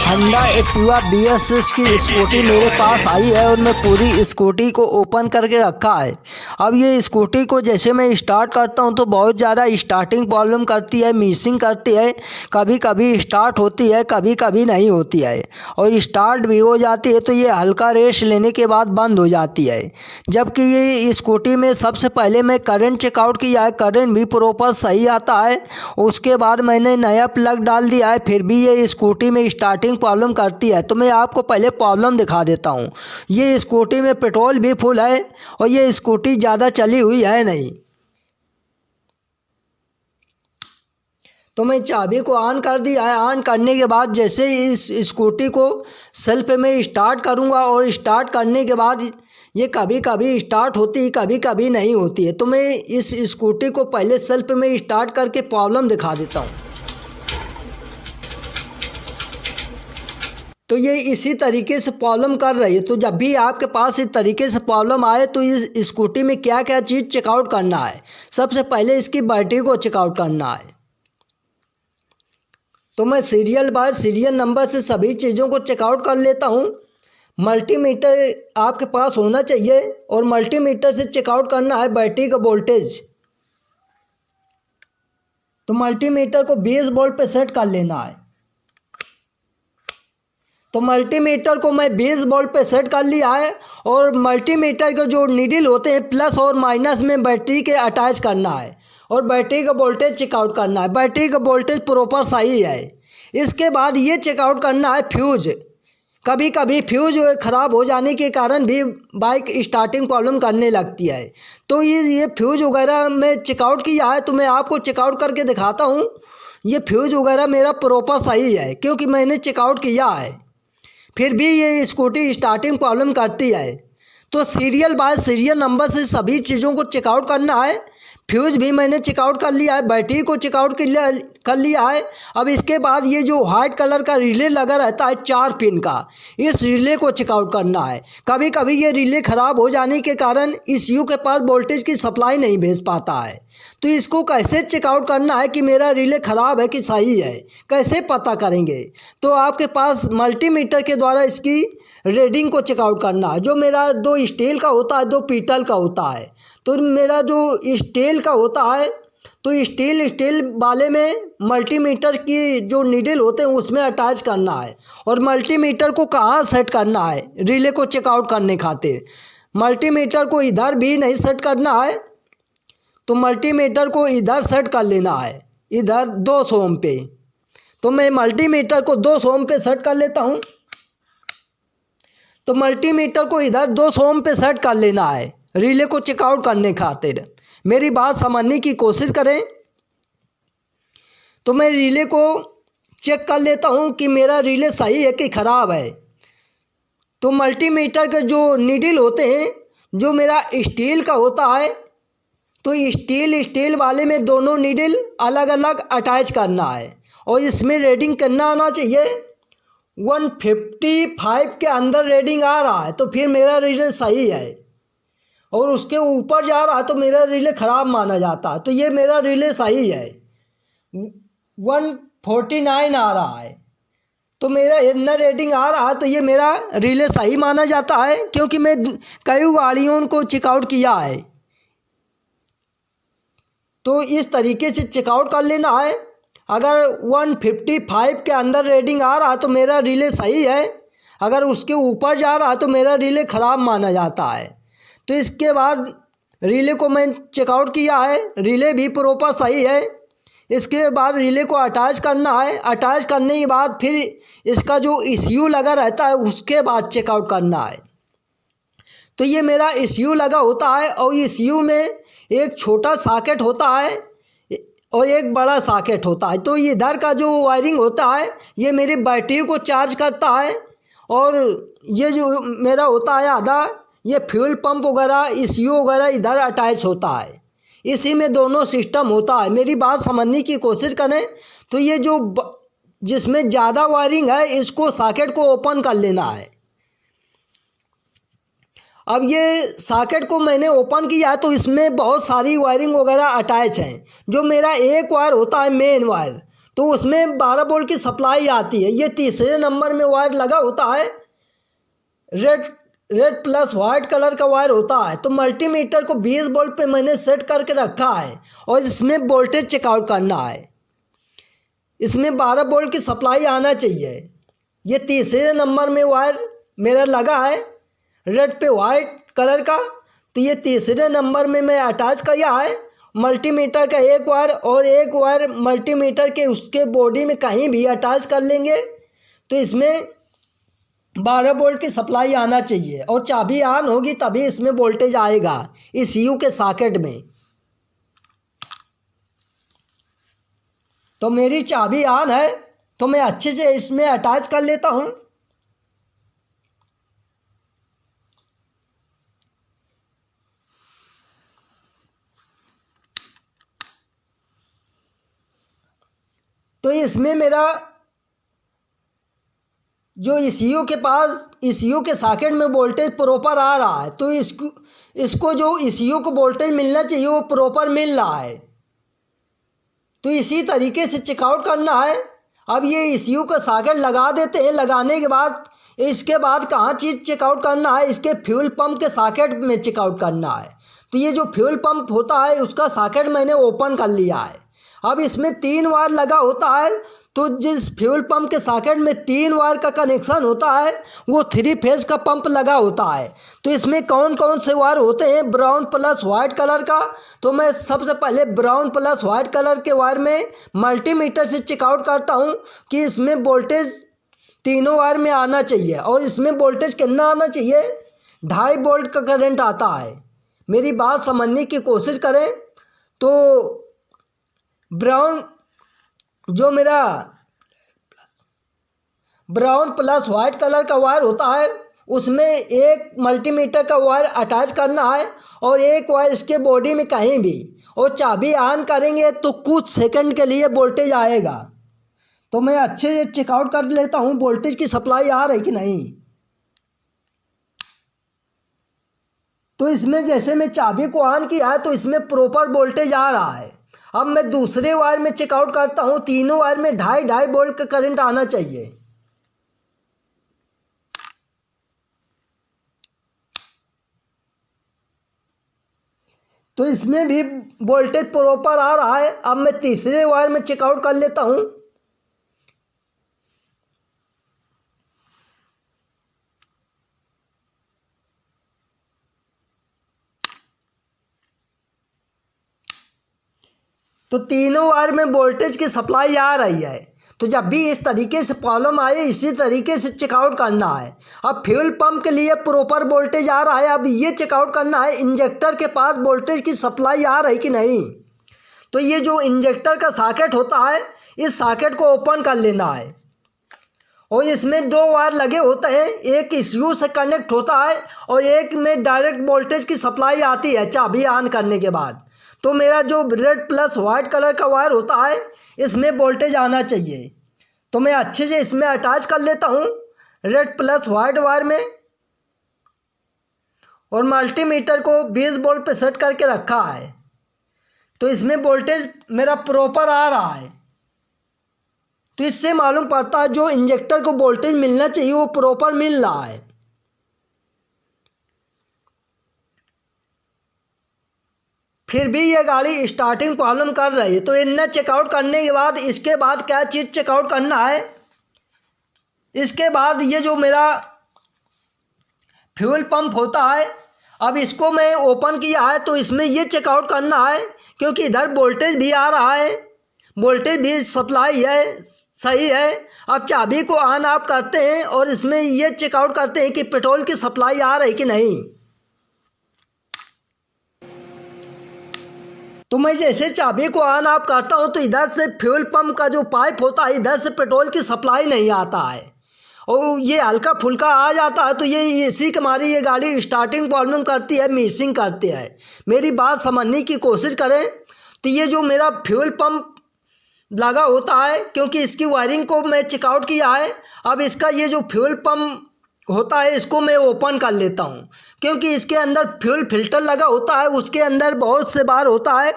Honda Activa BS6 की scooty मेरे पास आई है और मैं पूरी स्कूटी को ओपन करके रखा है। अब ये स्कूटी को जैसे मैं स्टार्ट करता हूँ तो बहुत ज़्यादा स्टार्टिंग प्रॉब्लम करती है, मिसिंग करती है। कभी कभी स्टार्ट होती है, कभी कभी नहीं होती है, और स्टार्ट भी हो जाती है तो ये हल्का रेस्ट लेने के बाद बंद हो जाती है। जबकि ये स्कूटी में सबसे पहले मैं करंट चेकआउट किया है, करंट भी प्रॉपर सही आता है। उसके बाद मैंने नया प्लग डाल दिया है, फिर भी ये स्कूटी में स्टार्टिंग प्रॉब्लम करती है। तो मैं आपको पहले प्रॉब्लम दिखा देता हूँ। ये स्कूटी में पेट्रोल भी फुल है और ये स्कूटी ज़्यादा चली हुई है नहीं। तो मैं चाबी को ऑन कर दिया है। ऑन करने के बाद जैसे ही इस स्कूटी को सेल्फ में स्टार्ट करूँगा और स्टार्ट करने के बाद ये कभी कभी स्टार्ट होती है, कभी कभी नहीं होती है। तो मैं इस स्कूटी को पहले सेल्फ में स्टार्ट करके प्रॉब्लम दिखा देता हूँ। तो ये इसी तरीके से प्रॉब्लम कर रही है। तो जब भी आपके पास इस तरीके से प्रॉब्लम आए तो इस स्कूटी में क्या क्या चीज़ चेकआउट करना है। सबसे पहले इसकी बैटरी को चेकआउट करना है। तो मैं सीरियल बाय सीरियल नंबर से सभी चीज़ों को चेकआउट कर लेता हूँ। मल्टीमीटर आपके पास होना चाहिए और मल्टीमीटर से चेकआउट करना है बैटरी का वोल्टेज। तो मल्टीमीटर को 20 वोल्ट पे सेट कर लेना है। तो मल्टीमीटर को मैं 20 वोल्ट पे सेट कर लिया है और मल्टीमीटर के जो नीडल होते हैं प्लस और माइनस में बैटरी के अटैच करना है और बैटरी का वोल्टेज चेकआउट करना है। बैटरी का वोल्टेज प्रॉपर सही है। इसके बाद ये चेकआउट करना है फ्यूज। कभी कभी फ्यूज ख़राब हो जाने के कारण भी बाइक स्टार्टिंग प्रॉब्लम करने लगती है। तो ये फ्यूज वगैरह मैं चेकआउट किया है, तो मैं आपको चेकआउट करके दिखाता हूँ। ये फ्यूज वगैरह मेरा प्रॉपर सही है क्योंकि मैंने चेकआउट किया है, फिर भी ये स्कूटी स्टार्टिंग प्रॉब्लम करती है। तो सीरियल बाय सीरियल नंबर से सभी चीज़ों को चेकआउट करना है। फ्यूज भी मैंने चेकआउट कर लिया है, बैटरी को चेकआउट कर लिया है। अब इसके बाद ये जो वाइट कलर का रिले लगा रहता है 4 पिन का, इस रिले को चेकआउट करना है। कभी कभी ये रिले ख़राब हो जाने के कारण ECU के पास वोल्टेज की सप्लाई नहीं भेज पाता है। तो इसको कैसे चेकआउट करना है कि मेरा रिले ख़राब है कि सही है, कैसे पता करेंगे। तो आपके पास मल्टीमीटर के द्वारा इसकी रीडिंग को चेकआउट करना है। जो मेरा 2 स्टील का होता है, 2 पीतल का होता है। तो मेरा जो स्टील का होता है तो स्टील वाले में मल्टीमीटर की जो नीडल होते हैं उसमें अटैच करना है। और मल्टीमीटर को कहाँ सेट करना है रिले को चेकआउट करने खातिर, मल्टीमीटर को इधर भी नहीं सेट करना है। तो मल्टीमीटर को इधर सेट कर लेना है, इधर 200 ओम पे। तो मैं मल्टीमीटर को 200 ओम पे सेट कर लेता हूँ। तो मल्टीमीटर को इधर 200 ओम पे सेट कर लेना है रिले को चेकआउट करने खातिर। मेरी बात समझने की कोशिश करें। तो मैं रिले को चेक कर लेता हूँ कि मेरा रिले सही है कि ख़राब है। तो मल्टीमीटर के जो नीडल होते हैं, जो मेरा स्टील का होता है, तो स्टील वाले में दोनों नीडल अलग अलग अटैच करना है और इसमें रीडिंग करना आना चाहिए 155 के अंदर रीडिंग आ रहा है तो फिर मेरा रिले सही है, और उसके ऊपर जा रहा है तो मेरा रिले ख़राब माना जाता है। तो ये मेरा रिले सही है, 149 आ रहा है तो मेरा इतना रेटिंग आ रहा है तो ये मेरा रिले सही माना जाता है क्योंकि मैं कई गाड़ियों को चेकआउट किया है। तो इस तरीके से चेकआउट कर लेना है। अगर 155 के अंदर रेटिंग आ रहा है तो मेरा रिले सही है, अगर उसके ऊपर जा रहा है तो मेरा रिले ख़राब माना जाता है। तो इसके बाद रिले को मैं चेकआउट किया है, रिले भी प्रॉपर सही है। इसके बाद रिले को अटैच करना है। अटैच करने के बाद फिर इसका जो ECU लगा रहता है उसके बाद चेकआउट करना है। तो ये मेरा ECU लगा होता है और ECU में एक छोटा सॉकेट होता है और एक बड़ा सॉकेट होता है। तो इधर का जो वायरिंग होता है ये मेरी बैटरी को चार्ज करता है, और ये जो मेरा होता है आधा, ये फ्यूल पंप वगैरह ECU वगैरह इधर अटैच होता है। इसी में दोनों सिस्टम होता है। मेरी बात समझने की कोशिश करें। तो ये जो जिसमें ज़्यादा वायरिंग है इसको सॉकेट को ओपन कर लेना है। अब ये सॉकेट को मैंने ओपन किया तो इसमें बहुत सारी वायरिंग वगैरह अटैच हैं। जो मेरा एक वायर होता है मेन वायर, तो उसमें 12 वोल्ट की सप्लाई आती है। ये तीसरे नंबर में वायर लगा होता है, रेड प्लस वाइट कलर का वायर होता है। तो मल्टीमीटर को 20 वोल्ट पे मैंने सेट करके रखा है और इसमें वोल्टेज चेकआउट करना है। इसमें 12 वोल्ट की सप्लाई आना चाहिए। ये तीसरे नंबर में वायर मेरा लगा है रेड पे वाइट कलर का, तो ये तीसरे नंबर में मैं अटैच किया है। मल्टीमीटर का एक वायर और एक वायर मल्टीमीटर के उसके बॉडी में कहीं भी अटैच कर लेंगे तो इसमें 12 वोल्ट की सप्लाई आना चाहिए और चाबी ऑन होगी तभी इसमें वोल्टेज आएगा ECU के सॉकेट में। तो मेरी चाबी ऑन है तो मैं अच्छे से इसमें अटैच कर लेता हूँ। तो इसमें मेरा जो ECU के सॉकेट में वोल्टेज प्रॉपर आ रहा है, तो इसको जो ECU को वोल्टेज मिलना चाहिए वो प्रॉपर मिल रहा है। तो इसी तरीके से चेकआउट करना है। अब ये ECU का सॉकेट लगा देते हैं। लगाने के बाद इसके बाद कहाँ चीज़ चेकआउट करना है, इसके फ्यूल पंप के सॉकेट में चेकआउट करना है। तो ये जो फ्यूल पंप होता है उसका सॉकेट मैंने ओपन कर लिया है। अब इसमें 3 वायर लगा होता है, तो जिस फ्यूल पंप के सॉकेट में 3 वायर का कनेक्शन होता है वो 3 फेज का पंप लगा होता है। तो इसमें कौन कौन से वायर होते हैं, ब्राउन प्लस वाइट कलर का। तो मैं सबसे पहले ब्राउन प्लस वाइट कलर के वायर में मल्टीमीटर से चेकआउट करता हूँ कि इसमें वोल्टेज तीनों वायर में आना चाहिए। और इसमें वोल्टेज कितना आना चाहिए, 2.5 वोल्ट का करंट आता है। मेरी बात समझने की कोशिश करें। तो ब्राउन जो मेरा ब्राउन प्लस वाइट कलर का वायर होता है उसमें एक मल्टीमीटर का वायर अटैच करना है और एक वायर इसके बॉडी में कहीं भी, और चाबी ऑन करेंगे तो कुछ सेकंड के लिए वोल्टेज आएगा। तो मैं अच्छे से चेकआउट कर लेता हूँ वोल्टेज की सप्लाई आ रही कि नहीं। तो इसमें जैसे मैं चाबी को ऑन किया है तो इसमें प्रॉपर वोल्टेज आ रहा है। अब मैं दूसरे वायर में चेकआउट करता हूँ। तीनों वायर में 2.5 वोल्ट का करंट आना चाहिए। तो इसमें भी वोल्टेज प्रॉपर आ रहा है। अब मैं तीसरे वायर में चेकआउट कर लेता हूँ। तो तीनों वायर में वोल्टेज की सप्लाई आ रही है। तो जब भी इस तरीके से प्रॉब्लम आए इसी तरीके से चेकआउट करना है। अब फ्यूल पंप के लिए प्रॉपर वोल्टेज आ रहा है। अब ये चेकआउट करना है इंजेक्टर के पास वोल्टेज की सप्लाई आ रही कि नहीं। तो ये जो इंजेक्टर का सॉकेट होता है इस सॉकेट को ओपन कर लेना है और इसमें 2 वायर लगे होते हैं। एक ECU से कनेक्ट होता है और एक में डायरेक्ट वोल्टेज की सप्लाई आती है चाबी ऑन करने के बाद। तो मेरा जो रेड प्लस वाइट कलर का वायर होता है इसमें वोल्टेज आना चाहिए। तो मैं अच्छे से इसमें अटैच कर लेता हूँ रेड प्लस वाइट वायर में और मल्टीमीटर को 20 वोल्ट पे सेट करके रखा है। तो इसमें वोल्टेज मेरा प्रॉपर आ रहा है। तो इससे मालूम पड़ता है जो इंजेक्टर को वोल्टेज मिलना चाहिए वो प्रॉपर मिल रहा है। फिर भी ये गाड़ी स्टार्टिंग प्रॉब्लम कर रही है। तो इतना चेकआउट करने के बाद इसके बाद क्या चीज़ चेकआउट करना है, इसके बाद ये जो मेरा फ्यूल पंप होता है अब इसको मैं ओपन किया है तो इसमें ये चेकआउट करना है क्योंकि इधर वोल्टेज भी आ रहा है, वोल्टेज भी सप्लाई है, सही है। अब चाबी को ऑन ऑफ करते हैं और इसमें ये चेकआउट करते हैं कि पेट्रोल की सप्लाई आ रही कि नहीं। तो मैं जैसे चाबी को ऑन ऑफ करता हूँ तो इधर से फ्यूल पंप का जो पाइप होता है इधर से पेट्रोल की सप्लाई नहीं आता है और ये हल्का फुल्का आ जाता है। तो ये इसी के मारे ये गाड़ी स्टार्टिंग प्रॉब्लम करती है, मिसिंग करती है। मेरी बात समझने की कोशिश करें। तो ये जो मेरा फ्यूल पंप लगा होता है क्योंकि इसकी वायरिंग को मैं चेकआउट किया है। अब इसका ये जो फ्यूल पंप होता है इसको मैं ओपन कर लेता हूँ क्योंकि इसके अंदर फ्यूल फिल्टर लगा होता है, उसके अंदर बहुत से बार होता है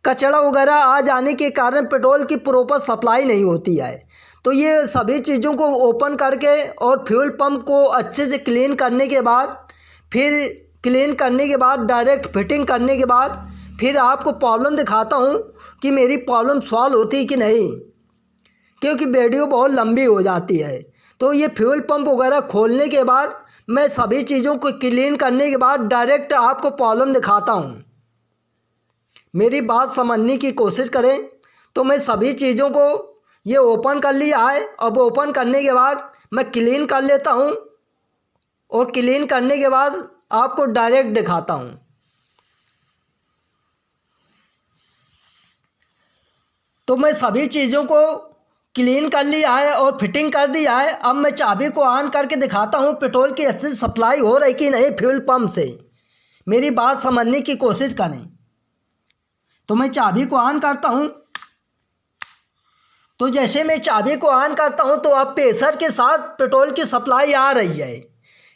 कचरा वगैरह आ जाने के कारण पेट्रोल की प्रॉपर सप्लाई नहीं होती है। तो ये सभी चीज़ों को ओपन करके और फ्यूल पंप को अच्छे से क्लीन करने के बाद, फिर क्लीन करने के बाद डायरेक्ट फिटिंग करने के बाद फिर आपको प्रॉब्लम दिखाता हूँ कि मेरी प्रॉब्लम सॉल्व होती है कि नहीं, क्योंकि वीडियो बहुत लंबी हो जाती है। तो ये फ्यूल पंप वगैरह खोलने के बाद मैं सभी चीज़ों को क्लीन करने के बाद डायरेक्ट आपको प्रॉब्लम दिखाता हूँ। मेरी बात समझने की कोशिश करें। तो मैं सभी चीज़ों को ये ओपन कर लिया है। अब ओपन करने के बाद मैं क्लीन कर लेता हूँ और क्लीन करने के बाद आपको डायरेक्ट दिखाता हूँ। तो मैं सभी चीज़ों को क्लीन कर लिया है और फिटिंग कर दिया है। अब मैं चाबी को ऑन करके दिखाता हूँ पेट्रोल की अच्छी सप्लाई हो रही कि नहीं फ्यूल पंप से। मेरी बात समझने की कोशिश करें। तो मैं चाबी को ऑन करता हूँ। तो जैसे मैं चाबी को ऑन करता हूँ तो अब प्रेशर के साथ पेट्रोल की सप्लाई आ रही है,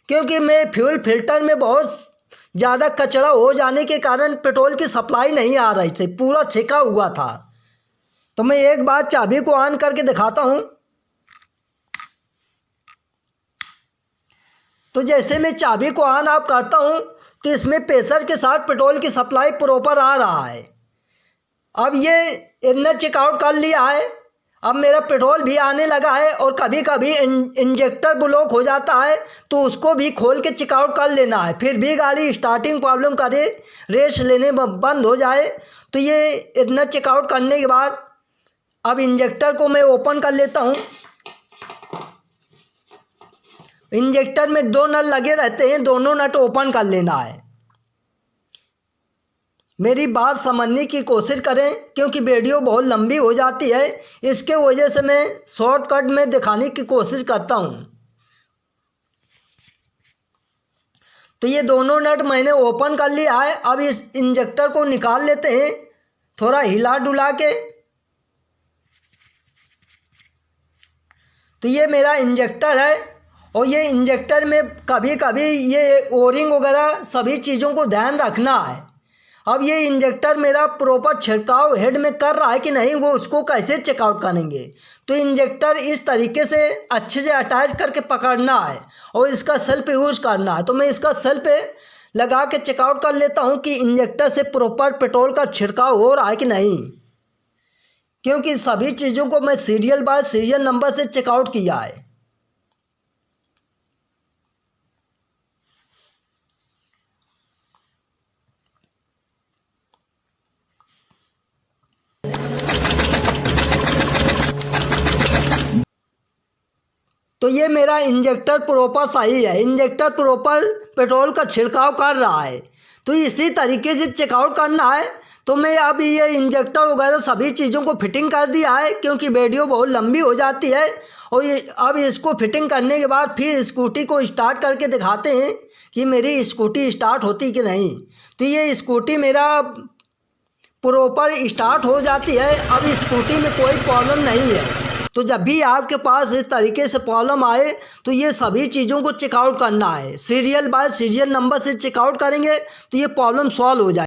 क्योंकि मैं फ्यूल फिल्टर में बहुत ज़्यादा कचरा हो जाने के कारण पेट्रोल की सप्लाई नहीं आ रही थी, पूरा छिका हुआ था। तो मैं एक बार चाबी को ऑन करके दिखाता हूँ। तो जैसे मैं चाबी को ऑन ऑफ करता हूँ तो इसमें प्रेशर के साथ पेट्रोल की सप्लाई प्रॉपर आ रहा है। अब ये इनने चेकआउट कर लिया है। अब मेरा पेट्रोल भी आने लगा है और कभी कभी इंजेक्टर ब्लॉक हो जाता है तो उसको भी खोल के चेकआउट कर लेना है। फिर भी गाड़ी स्टार्टिंग प्रॉब्लम करे, रेस लेने बंद हो जाए। तो ये इतना चेकआउट करने के बाद अब इंजेक्टर को मैं ओपन कर लेता हूँ। इंजेक्टर में 2 नट लगे रहते हैं, दोनों नट ओपन कर लेना है। मेरी बात समझने की कोशिश करें, क्योंकि वीडियो बहुत लंबी हो जाती है, इसके वजह से मैं शॉर्टकट में दिखाने की कोशिश करता हूँ। तो ये दोनों नट मैंने ओपन कर लिया है। अब इस इंजेक्टर को निकाल लेते हैं थोड़ा हिला डुला के। तो ये मेरा इंजेक्टर है और ये इंजेक्टर में कभी कभी ये ओरिंग वगैरह सभी चीज़ों को ध्यान रखना है। अब ये इंजेक्टर मेरा प्रॉपर छिड़काव हेड में कर रहा है कि नहीं, वो उसको कैसे चेकआउट करेंगे। तो इंजेक्टर इस तरीके से अच्छे से अटैच करके पकड़ना है और इसका सेल्फ यूज़ करना है। तो मैं इसका सेल्फ लगा के चेकआउट कर लेता हूँ कि इंजेक्टर से प्रॉपर पेट्रोल का छिड़काव हो रहा है कि नहीं, क्योंकि सभी चीज़ों को मैं सीरियल बाय सीरियल नंबर से चेकआउट किया है। तो ये मेरा इंजेक्टर प्रॉपर सही है, इंजेक्टर प्रॉपर पेट्रोल का छिड़काव कर रहा है। तो इसी तरीके से चेकआउट करना है। तो मैं अब ये इंजेक्टर वगैरह सभी चीज़ों को फिटिंग कर दिया है, क्योंकि वीडियो बहुत लंबी हो जाती है। और ये अब इसको फिटिंग करने के बाद फिर स्कूटी को स्टार्ट करके दिखाते हैं कि मेरी स्कूटी स्टार्ट होती कि नहीं। तो ये स्कूटी मेरा प्रॉपर स्टार्ट हो जाती है। अब स्कूटी में कोई प्रॉब्लम नहीं है। तो जब भी आपके पास इस तरीके से प्रॉब्लम आए तो ये सभी चीज़ों को चेकआउट करना है, सीरियल बाय सीरियल नंबर से चेकआउट करेंगे तो ये प्रॉब्लम सॉल्व हो जाए।